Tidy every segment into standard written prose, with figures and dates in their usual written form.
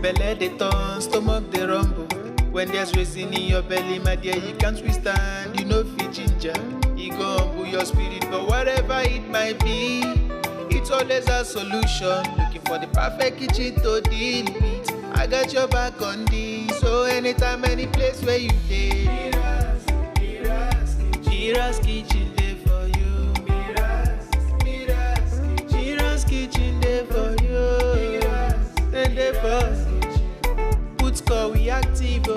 Belle dey turn, stomach dey rumble. When there's reason in your belly, my dear, you can't withstand. You know fit ginger, e go humble your spirit. But whatever it might be, it's always a solution. Looking for the perfect kitchen to deal with. I got your back on this. So anytime, any place where you dey, MIRA'S kitchen dey for you. MIRA'S kitchen dey for you. Then dey for put score we active.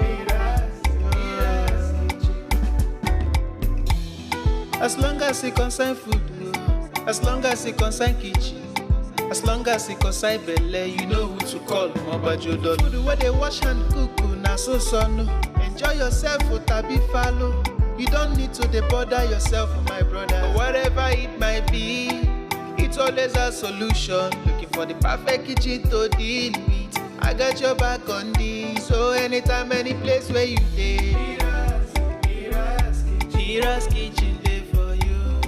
As long as it concern food, as long as it concern kitchen, as long as it concern belle, you know who to call. Mobajodo food where they wash and cook, na so no. Enjoy yourself, tabi follow. You don't need to bother yourself, my brother. But whatever it might be, it's always a solution. Looking for the perfect kitchen to deal with. I got your back on this. So anytime, any place where you dey, MIRA'S kitchen dey for you.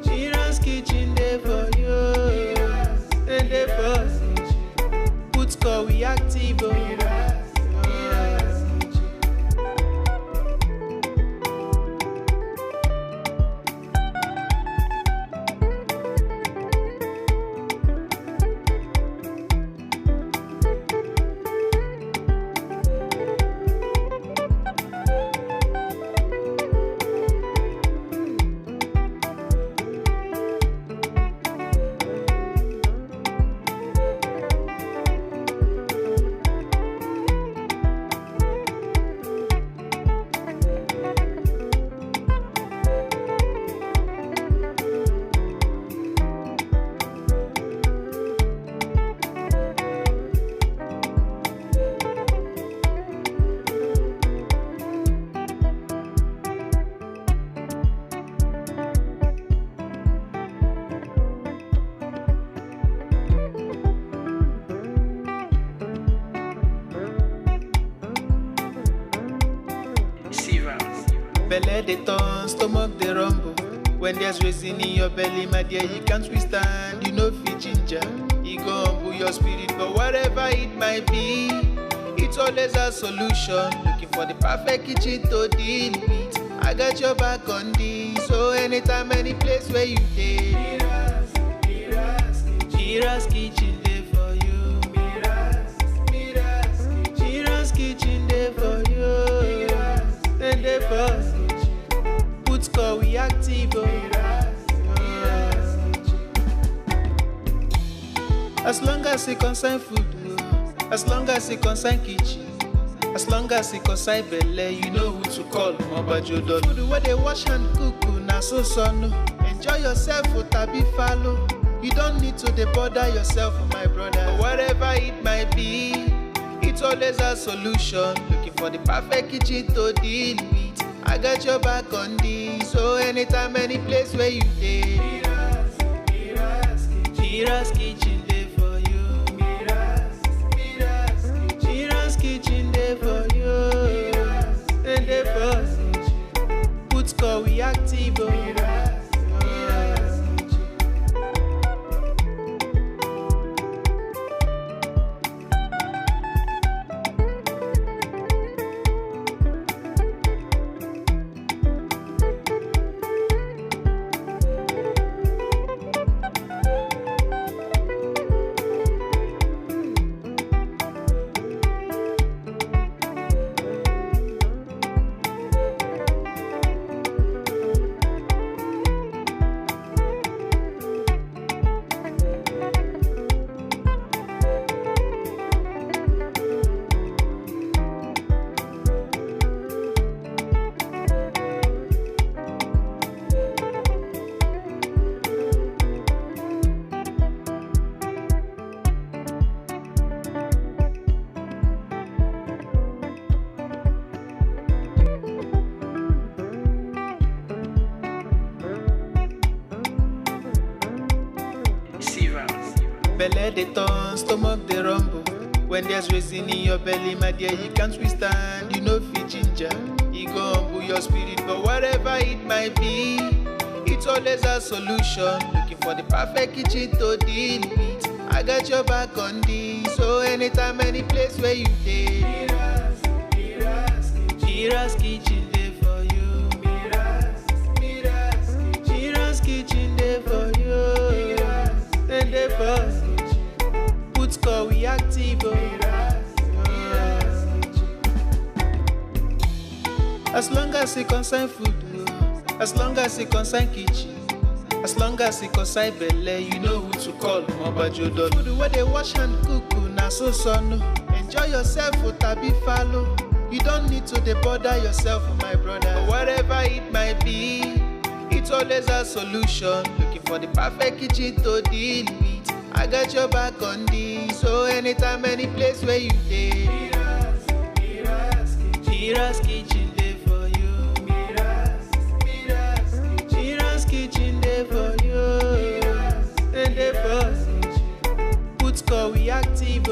MIRA'S kitchen dey for you. And dey for put score we active. Belle dey turn, stomach dey rumble. When there's reason in your belly, my dear, you can't withstand. You know fit ginger, e go humble your spirit. But whatever it might be, it's always a solution. Looking for the perfect kitchen to deal with. I got your back on this. So anytime, any place where you dey, MIRA'S kitchen dey for you. MIRA'S kitchen dey for you. Then dey for put score we active. As long as it concern food, as long as it concern kitchen, as long as it concern belle, you know who to call. Mobajodo food where they wash and cook, na so no. Enjoy yourself, tabi follow. You don't need to bother yourself, my brother. But whatever it might be, it's always a solution. Looking for the perfect kitchen to deal with. I got your back on this. So anytime, any place where you dey, MIRA'S kitchen dey for you. MIRA'S kitchen dey for you. And dey for put score we active. Belle dey turn, stomach dey rumble. When there's reason in your belly, my dear, you can't withstand. You know fit ginger, e go humble your spirit. But whatever it might be, it's always a solution. Looking for the perfect kitchen to deal with. I got your back on this. So anytime, any place where you dey, MIRA'S kitchen dey for you. MIRA'S kitchen dey for you. And dey for put call we active. As long as it concern food, as long as it concern kitchen, as long as it concern belle, you know who to call. Mobajodo. Food where they wash and cook, na so son. Enjoy yourself, tabi follow. You don't need to dey bother yourself, my brother. But whatever it might be, it's always a solution. Looking for the perfect kitchen to deal with. I got your back on this. So anytime, any place where you dey, MIRA'S kitchen dey for you. MIRA'S kitchen dey for you. And dey for put call we active.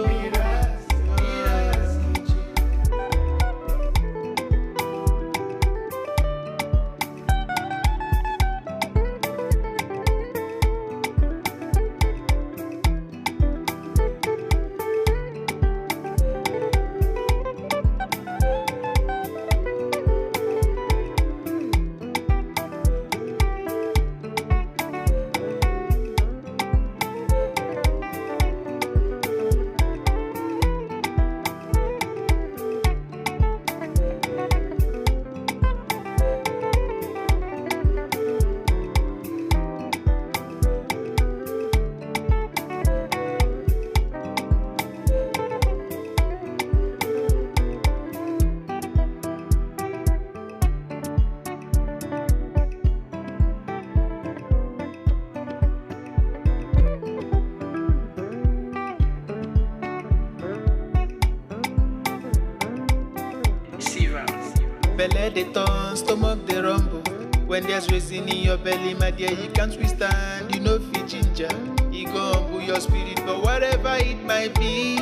Belle dey turn, stomach dey rumble. When there's reason in your belly, my dear, you can't withstand. You know fit ginger, e go humble your spirit. But whatever it might be,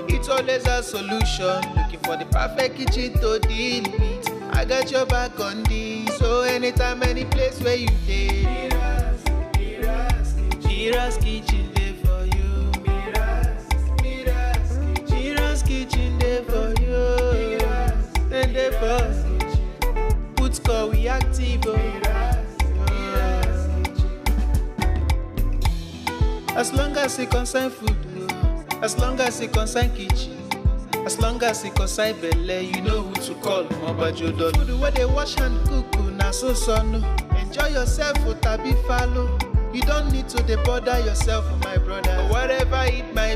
it's always a solution. Looking for the perfect kitchen to deal with. I got your back on this. So anytime, any place where you dey, MIRA'S kitchen dey for you. MIRA'S kitchen dey for you. And dey for put call we active. As long as it concern food, as long as it concern kitchen, as long as it concern belle, you know who to call. Mobajodo. Food where they wash and cook, na so son. Enjoy yourself, tabi follow. You don't need to dey bother yourself, my brother. But whatever it might